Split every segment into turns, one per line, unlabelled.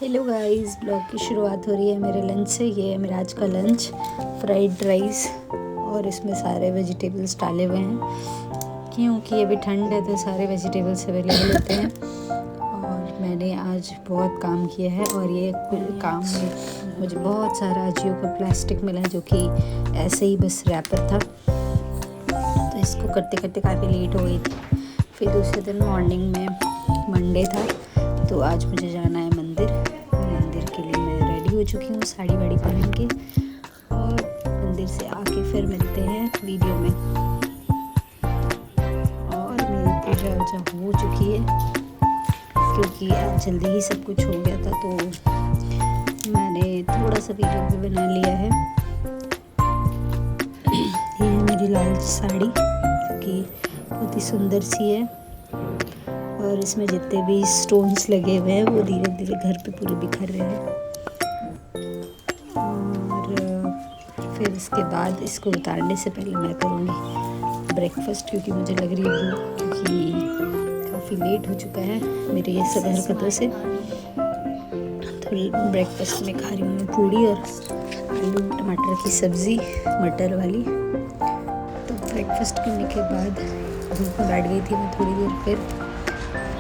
Hello guys, blog की शुरुआत हो रही है मेरे लंच से। ये है मेरा आज का लंच, फ्राइड राइस, और इसमें सारे वेजिटेबल्स डाले हुए हैं क्योंकि अभी ठंड है तो सारे वेजिटेबल्स अवेलेबल होते हैं। और मैंने आज बहुत काम किया है और ये काम में मुझे बहुत सारा अजियो का प्लास्टिक मिला जो कि ऐसे ही बस रैपर था, तो इसको करते करते काफ़ी लेट हो गई थी। फिर दूसरे दिन मॉर्निंग में मंडे था तो आज मुझे जाना है मंदिर के लिए मैं रेडी हो चुकी हूँ साड़ी वाड़ी पहन के, और मंदिर से आके फिर मिलते हैं वीडियो में। और मेरी पूजा वूजा हो चुकी है क्योंकि आज जल्दी ही सब कुछ हो गया था, तो मैंने थोड़ा सा वीडियो भी बना लिया है। ये है मेरी लाल साड़ी जो कि बहुत ही सुंदर सी है, और इसमें जितने भी स्टोन्स लगे हुए हैं वो धीरे धीरे घर पे पूरे बिखर रहे हैं। और फिर इसके बाद इसको उतारने से पहले मैं करूँगी ब्रेकफास्ट, क्योंकि मुझे लग रही है भूख, क्योंकि काफ़ी लेट हो चुका है मेरे ये सब हरकतों से। तो ब्रेकफास्ट में खा रही हूँ मैं पूड़ी और आलू टमाटर की सब्ज़ी मटर वाली। तो ब्रेकफास्ट करने के बाद धूप में बैठ गई थी मैं थोड़ी देर। फिर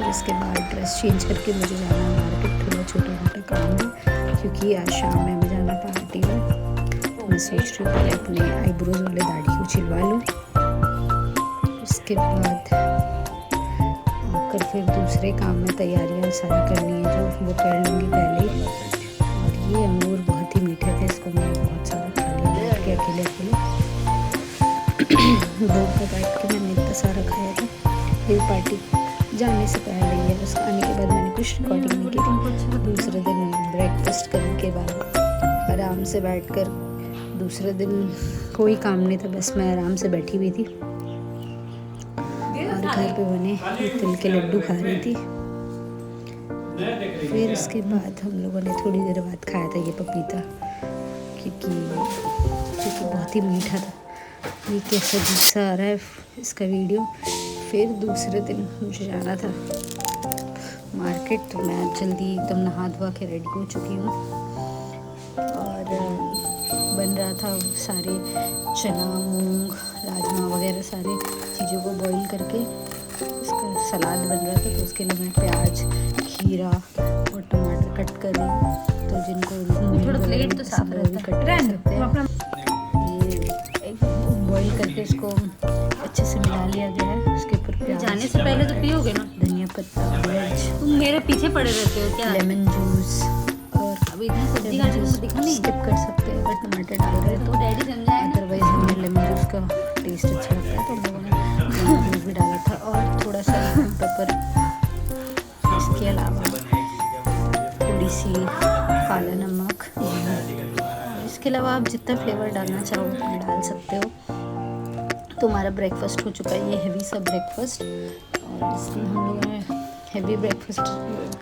इसके बाद ड्रेस चेंज करके मुझे जाना है मार्केट, थोड़ा छोटा मोटा काम है क्योंकि आज शाम में हमें जाना पार्टी में। मैं सोच रही हूँ पहले अपने आईब्रोज वाले दाढ़ी को छिलवा लूँ, उसके बाद आकर फिर दूसरे काम में तैयारियाँ सारी करनी है जो वो कर लूँगी पहले। और ये अंगूर बहुत ही मीठे थे, इसको मैंने बहुत सारा खा लिया बैठ के अकेले धूप में बैठ के मैंने इतना सारा खाया था। फिर पार्टी जाने से पहले या उसके आने के बाद मैंने कुछ रिकॉर्डिंग नहीं की थी। दूसरे दिन ब्रेकफास्ट करने के बाद आराम से बैठकर, दूसरे दिन कोई काम नहीं था, बस मैं आराम से बैठी हुई थी और घर पे बने तिल के लड्डू खा रही थी। फिर उसके बाद हम लोगों ने थोड़ी देर बाद खाया था ये पपीता, क्योंकि बहुत ही मीठा था। ये कैसा गुस्सा आ रहा है इसका वीडियो। फिर दूसरे दिन मुझे जाना था मार्केट, तो मैं जल्दी एकदम नहा धोवा के रेडी हो चुकी हूँ। और बन रहा था सारे चना मूंग राजमा वगैरह सारे चीज़ों को बॉईल करके उसका सलाद बन रहा था। तो उसके लिए मैं प्याज खीरा और टमाटर कट कर रही हूँ। तो जिनको थोड़ा प्लेट तो साफ कट कर सकते हैं। ये बॉईल करके इसको अच्छे से मिला लिया गया है। उसके ऊपर
जाने से पहले तो पियोगे ना
धनिया पत्ता, मिर्च,
तुम मेरे पीछे पड़े रहते हो क्या?
लेमन जूस, और
अभी इतनी सब्जी काटने को दिखा नहीं।
स्किप कर सकते हैं अगर टमाटर डाल रहे हैं
तो डैडी समझाए,
अदरवाइज हमें लेमन जूस का टेस्ट अच्छा लगता है तो हम लोगों ने लेमन जूस भी डाला था, और थोड़ा सा पेपर। इसके अलावा थोड़ी सी काला नमक। इसके अलावा आप जितना फ्लेवर डालना चाहो उतना डाल सकते हो। तो हमारा ब्रेकफास्ट हो चुका है, ये हैवी सा ब्रेकफास्ट। और इसमें हम लोगों ने हैवी ब्रेकफास्ट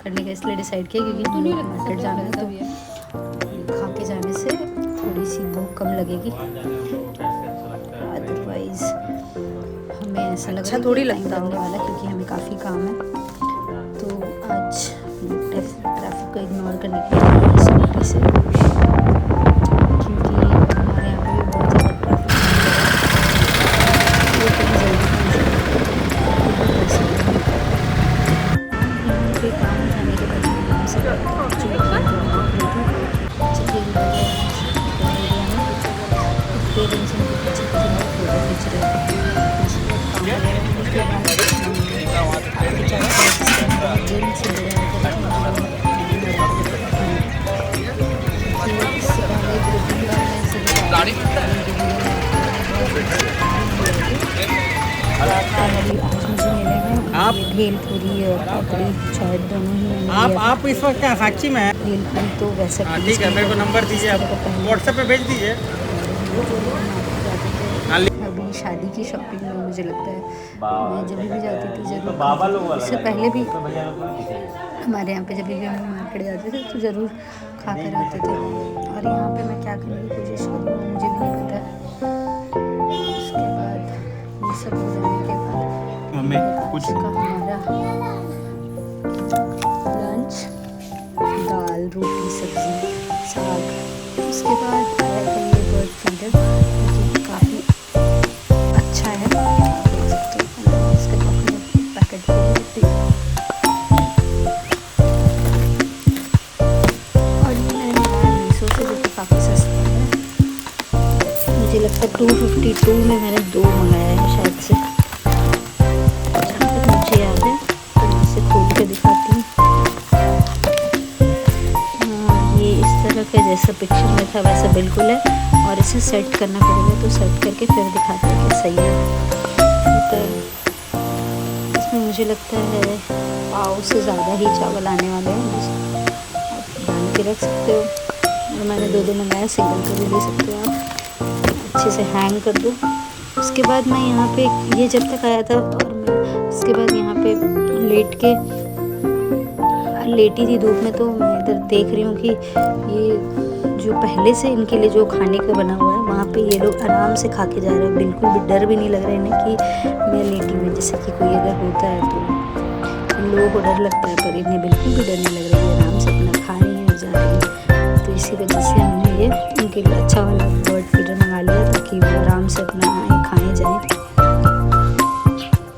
करने का इसलिए डिसाइड किया क्योंकि हम लोग मार्केट जाना है, तो खा के जाने से थोड़ी सी भूख कम लगेगी। अदरवाइज हमें ऐसा लगा अच्छा थोड़ी लगता होने वाला क्योंकि हमें काफ़ी काम है। तो आज ट्रैफिक को इग्नोर करने के लिए स्कूटी से, क्योंकि हमारे यहाँ पे भी बहुत ज़्यादा ट्रैफिक काम जाने के बाद आप भेलपूरी और पापड़ी चाट दोनों ही
आप इस वक्त क्या साक्षी में है?
भेलपूरी तो वैसे
ठीक है, मेरे को नंबर दीजिए, आप व्हाट्सएप पे भेज दीजिए।
अभी शादी की शॉपिंग में मुझे लगता है मैं जब भी जाती थी ज़रूर, इससे पहले भी हमारे यहाँ पे जब भी हम मार्केट जाते थे तो ज़रूर खा कर आते थे। और यहाँ पे मैं क्या करने की कोशिश कर रही हूँ मुझे भी नहीं पता। उसके बाद ये सब हो जाने के बाद
हमें कुछ
हमारा लंच दाल रोटी सब्जी साग। उसके बाद आया था ये बर्ड फीडर, जो काफ़ी अच्छा है, देख सकते हो। इसका पैकेट खोल और ये मैंने मंगाया मीशो से, जो कि काफ़ी सस्ता है। मुझे लगता है 252 में मैंने 2 मंगाया है शायद से, जहाँ तक मुझे याद है। तो मैं इसे खोल के दिखाती हूँ। ये इस तरह का जैसा पिक्चर में था वैसा बिल्कुल है, और इसे सेट करना पड़ेगा। तो सेट करके फिर दिखाते हैं कि सही है। तो इसमें मुझे लगता है पाव से ज़्यादा ही चावल आने वाले हैं, आप डाल के रख सकते हो। और मैंने 2 मंगाया, सिंगल का भी ले सकते हो आप। अच्छे से हैंग कर दो। उसके बाद मैं यहाँ पे ये जब तक आया था, और मैं उसके बाद यहाँ पे लेटी थी धूप में। तो मैं इधर देख रही हूँ कि ये जो पहले से इनके लिए जो खाने का बना हुआ है, वहाँ पे ये लोग आराम से खा के जा रहे हैं। बिल्कुल भी डर भी नहीं लग रहा है इन्हें कि मैं लेटी हुई, जैसे कि कोई अगर होता है तो इन लोगों को डर लगता है, पर इन्हें बिल्कुल भी डर नहीं लग रहा है। ये आराम से अपना खा रही हैं और जा रही हैं। तो इसी वजह से हमने ये इनके लिए अच्छा वाला बर्ड फीडर मंगा लिया, ताकि वो आराम से अपना खाएँ जाएँ।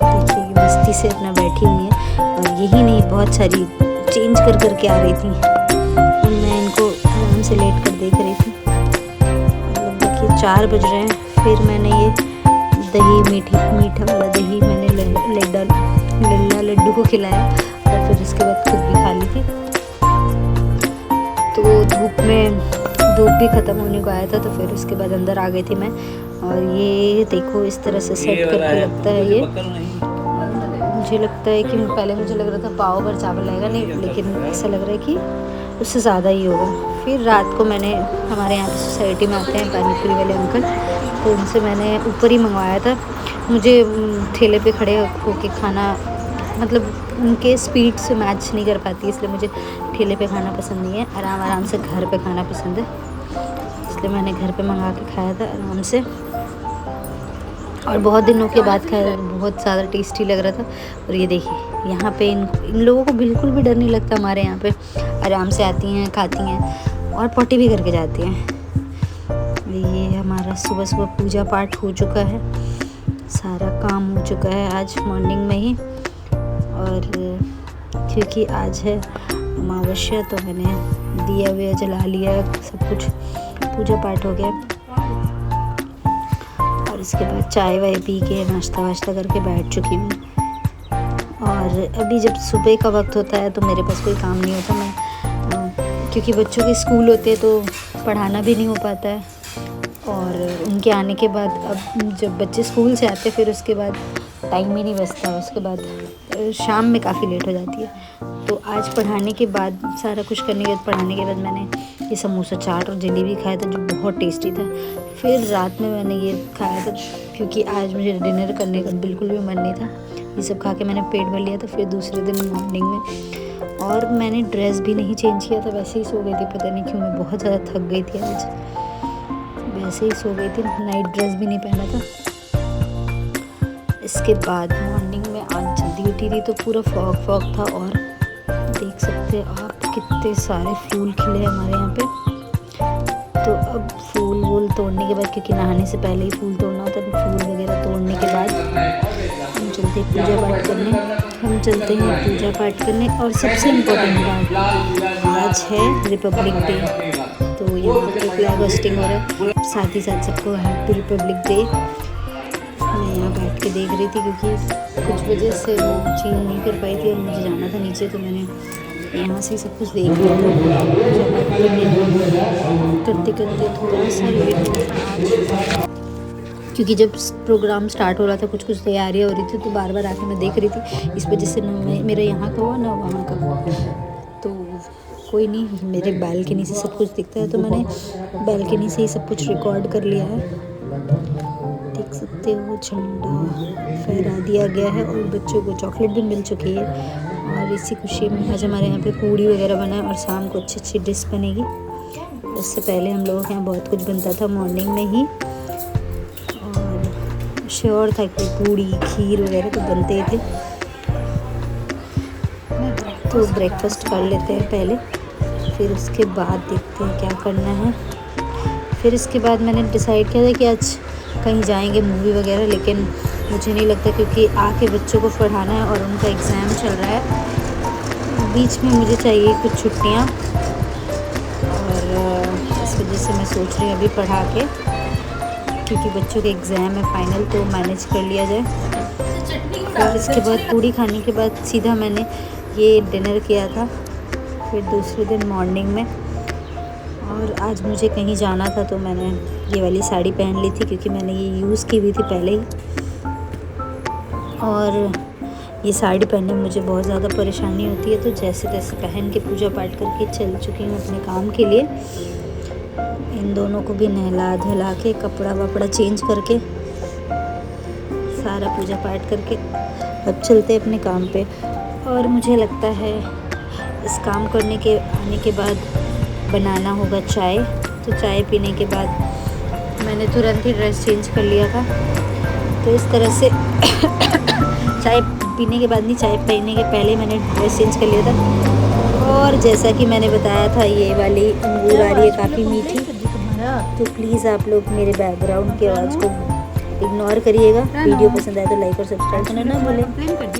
देखिए मस्ती से अपना बैठी हुई है। और यही नहीं, बहुत सारी चेंज कर करके आ रही थी, और मैं इनको आराम से लेट कर देख रही थी। मतलब देखिए 4 बज रहे हैं। फिर मैंने ये दही मीठा वाला दही मैंने लड्डा लड्डू को खिलाया, और फिर उसके बाद खुद भी खा ली थी। तो धूप भी ख़त्म होने को आया था, तो फिर उसके बाद अंदर आ गई थी मैं। और ये देखो इस तरह से सेट करके लगता है ये। मुझे लगता है कि पहले मुझे लग रहा था पाव भर चावल आएगा, नहीं, लेकिन ऐसा लग रहा है कि उससे ज़्यादा ही होगा। फिर रात को मैंने, हमारे यहाँ पे सोसाइटी में आते हैं पानीपुरी वाले अंकल, तो उनसे मैंने ऊपर ही मंगवाया था। मुझे ठेले पे खड़े होके खाना, मतलब उनके स्पीड से मैच नहीं कर पाती, इसलिए मुझे ठेले पे खाना पसंद नहीं है। आराम से घर पे खाना पसंद है, इसलिए मैंने घर पे मंगा के खाया था आराम से। और बहुत दिनों के बाद खाया, बहुत ज़्यादा टेस्टी लग रहा था। और ये देखिए यहाँ पे इन लोगों को बिल्कुल भी डर नहीं लगता। हमारे यहाँ पे आराम से आती हैं, खाती हैं और पोटी भी करके जाती हैं। ये हमारा सुबह पूजा पाठ हो चुका है, सारा काम हो चुका है आज मॉर्निंग में ही। और क्योंकि आज है अमावस्या, तो मैंने दिया हुआ जला लिया, सब कुछ पूजा पाठ हो गया। इसके बाद चाय वाय पी के नाश्ता वाश्ता करके बैठ चुकी हूँ। और अभी जब सुबह का वक्त होता है तो मेरे पास कोई काम नहीं होता। मैं क्योंकि बच्चों के स्कूल होते हैं तो पढ़ाना भी नहीं हो पाता है, और उनके आने के बाद अब जब बच्चे स्कूल से आते फिर उसके बाद टाइम ही नहीं बचता। उसके बाद शाम में काफ़ी लेट हो जाती है। तो आज पढ़ाने के बाद, सारा कुछ करने के बाद, पढ़ाने के बाद मैंने ये समोसा चाट और जलेबी खाया था, जो बहुत टेस्टी था। फिर रात में मैंने ये खाया था, क्योंकि आज मुझे डिनर करने का बिल्कुल भी मन नहीं था। ये सब खा के मैंने पेट भर लिया था। फिर दूसरे दिन मॉर्निंग में, और मैंने ड्रेस भी नहीं चेंज किया था, वैसे ही सो गई थी। पता नहीं क्यों मैं बहुत ज़्यादा थक गई थी आज, वैसे ही सो गई थी। नाइट ड्रेस भी नहीं पहना था। इसके बाद मॉर्निंग में आज जल्दी उठी थी तो पूरा फॉग था, और देख सकते हैं आप कितने सारे फूल खिले हमारे यहाँ पे। तो अब फूल वूल तोड़ने के बाद, क्योंकि नहाने से पहले ही फूल तोड़ना होता है, फूल वगैरह तोड़ने के बाद हम चलते हैं पूजा पाठ करने। और सबसे इम्पोर्टेंट बात, आज है रिपब्लिक डे, तो यहाँ पे फ्लैग होस्टिंग हो रहा है। साथ ही साथ सबको हैप्पी रिपब्लिक डे। मैं यहाँ बैठ के देख रही थी, क्योंकि कुछ वजह से वो चीज़ नहीं कर पाई थी और मुझे जाना था नीचे, तो मैंने यहाँ से सब कुछ देख लिया था। करते करते थोड़ा सा लेट हो गया, क्योंकि जब प्रोग्राम स्टार्ट हो रहा था कुछ तैयारियाँ हो रही थी, तो बार बार आके मैं देख रही थी। इस वजह से ना मेरा यहाँ का हुआ ना वहाँ का हुआ, तो कोई नहीं, मेरे बालकनी से सब कुछ दिखता है, तो मैंने बालकनी से ही सब कुछ रिकॉर्ड कर लिया है। देख सकते हो झंडा फहरा दिया गया है, और बच्चों को चॉकलेट भी मिल चुकी है। और इसी खुशी में आज हमारे यहाँ पे पूड़ी वगैरह बना है, और शाम को अच्छी डिश बनेगी। उससे पहले हम लोगों के यहाँ बहुत कुछ बनता था मॉर्निंग में ही, और श्योर था कि पूड़ी खीर वगैरह तो बनते ही थे। तो ब्रेकफास्ट कर लेते हैं पहले, फिर उसके बाद देखते हैं क्या करना है। फिर इसके बाद मैंने डिसाइड किया था कि आज कहीं जाएंगे मूवी वगैरह, लेकिन मुझे नहीं लगता क्योंकि आके बच्चों को पढ़ाना है और उनका एग्ज़ाम चल रहा है। बीच में मुझे चाहिए कुछ छुट्टियाँ और इस वजह से मैं सोच रही हूँ अभी पढ़ा के, क्योंकि बच्चों के एग्ज़ाम है फाइनल, तो मैनेज कर लिया जाए। और इसके बाद पूड़ी खाने के बाद सीधा मैंने ये डिनर किया था, फिर दूसरे दिन मॉर्निंग में। और आज मुझे कहीं जाना था तो मैंने ये वाली साड़ी पहन ली थी, क्योंकि मैंने ये यूज़ की हुई थी पहले ही। और ये साड़ी पहनने में मुझे बहुत ज़्यादा परेशानी होती है, तो जैसे तैसे पहन के पूजा पाठ करके चल चुकी हूँ अपने काम के लिए। इन दोनों को भी नहला धुला के कपड़ा वपड़ा चेंज करके सारा पूजा पाठ करके अब चलते अपने काम पे। और मुझे लगता है इस काम करने के आने के बाद बनाना होगा चाय। तो चाय पीने के बाद मैंने तुरंत ही ड्रेस चेंज कर लिया था। तो इस तरह से चाय पीने के बाद नहीं, चाय पीने के पहले मैंने ड्रेस चेंज कर लिया था। और जैसा कि मैंने बताया था, ये वाली अंगूर आ रही है काफ़ी मीठी, तो प्लीज़ आप लोग मेरे बैकग्राउंड की आवाज़ को इग्नोर करिएगा। वीडियो पसंद आए तो लाइक और सब्सक्राइब करना ना भूलें।